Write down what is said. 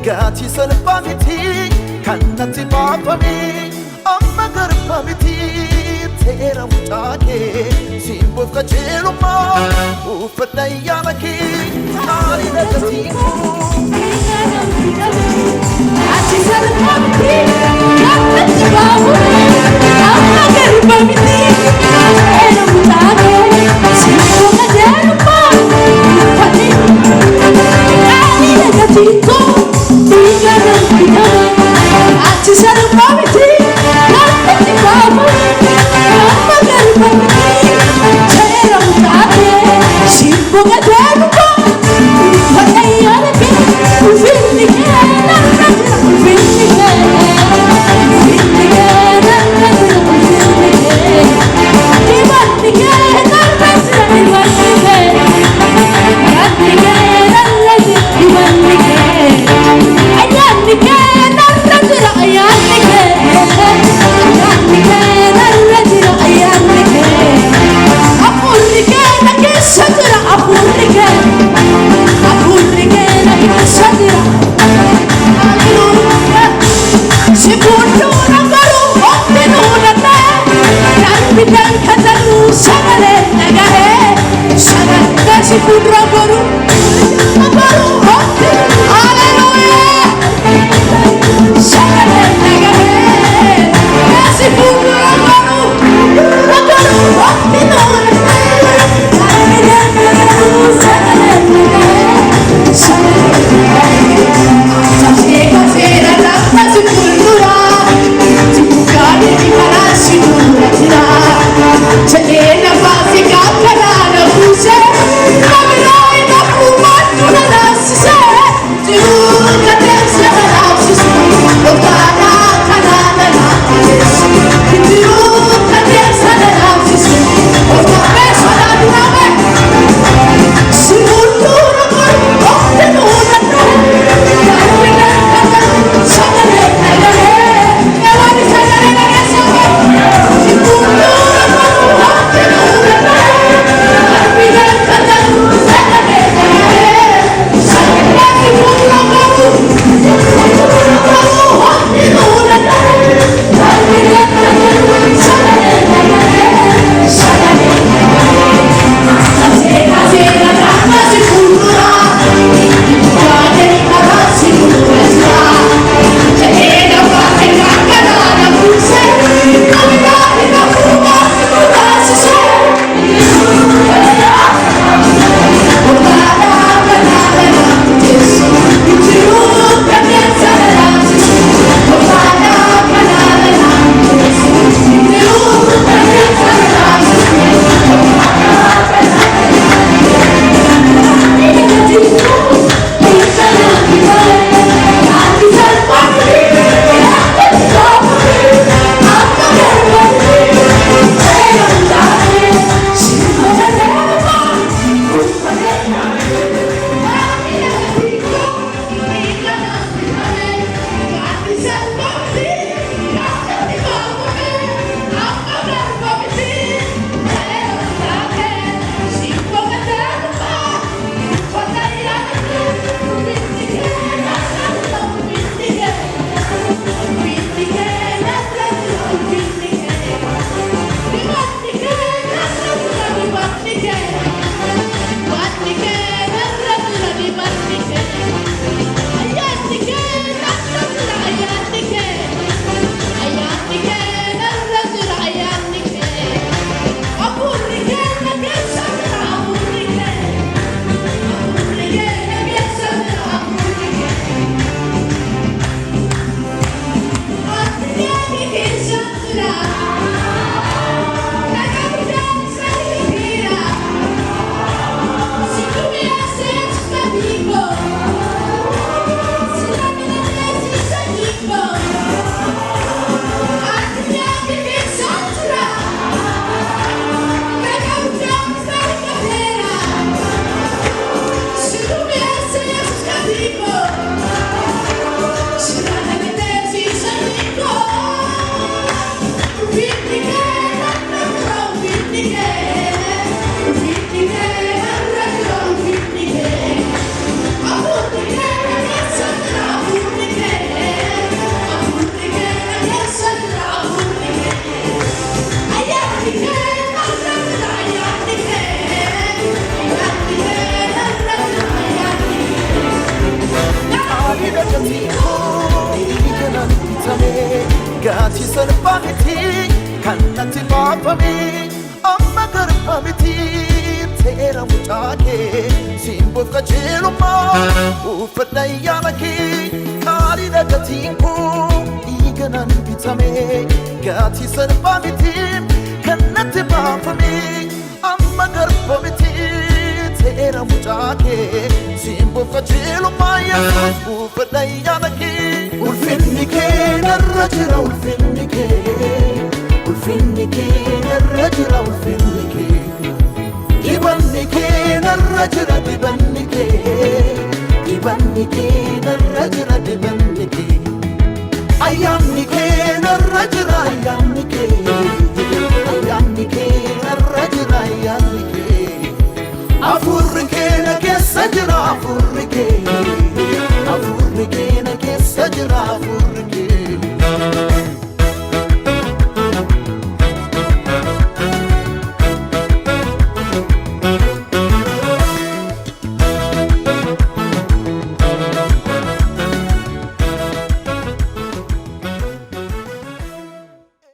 Gati salpamiti kannatti baafame amma garbamiti teera mutaake simboof qajeelumma uffata ayyaana kee maali dagatii gati salpamiti kannatti baafame amma garbamiti teera mutaake simboof qajeelumma uffata maali dagatii Ati salpamiti kannatti baafame amma garbamiti teera mutaake simboof qajeelumma uffata ayyaana kee ulfinni kee narra jira ulfinni kee narra jira ulfinni kee dibanni kee narra jira dibanni kee dibanni kee narra jira dibanni kee ayyaanni kee narra jira ayyaanni kee ayyaanni kee narra jira ayyaanni kee hafuurri kee na keessa jira hafuurri kee na keessa jira si fuuldura garuu homti nuudannee darbi dankatanuu sagalee dhagahee sagalee si fuuldura garuu homti haleluuyaa sagalee dhagahee si fuuldura garuu homti nuudannee darbi dankatanuu sagalee dhagahee sagalee dhagahee seera lafa si fuuldura si bukaanii fi karaa si fuuldura jira jedhee nafaa si gaafataadha buusee namiroo hin mucaake Simbof qajeelumma uffadha ayyaana kee Qaaliidha gatiin koo dhiiganaan bitame Gatii salphaa miti kan natti baafame Amma garba miti teera mucaake Simbof qajeelumma Yesuus uffadha ayyaana kee Ulfinni kee narra jira ulfinni kee Ulfinni kee narra jira ulfinni kee Dibanni kee narra jira dibanni kee Dibanni kee narra jira dibanni kee Ayyaanni kee narra jira ayyaanni kee Ayyaanni kee narra jira ayyaanni kee Afurri kee na keessa jira afurri kee Afurri kee na keessa jira afurri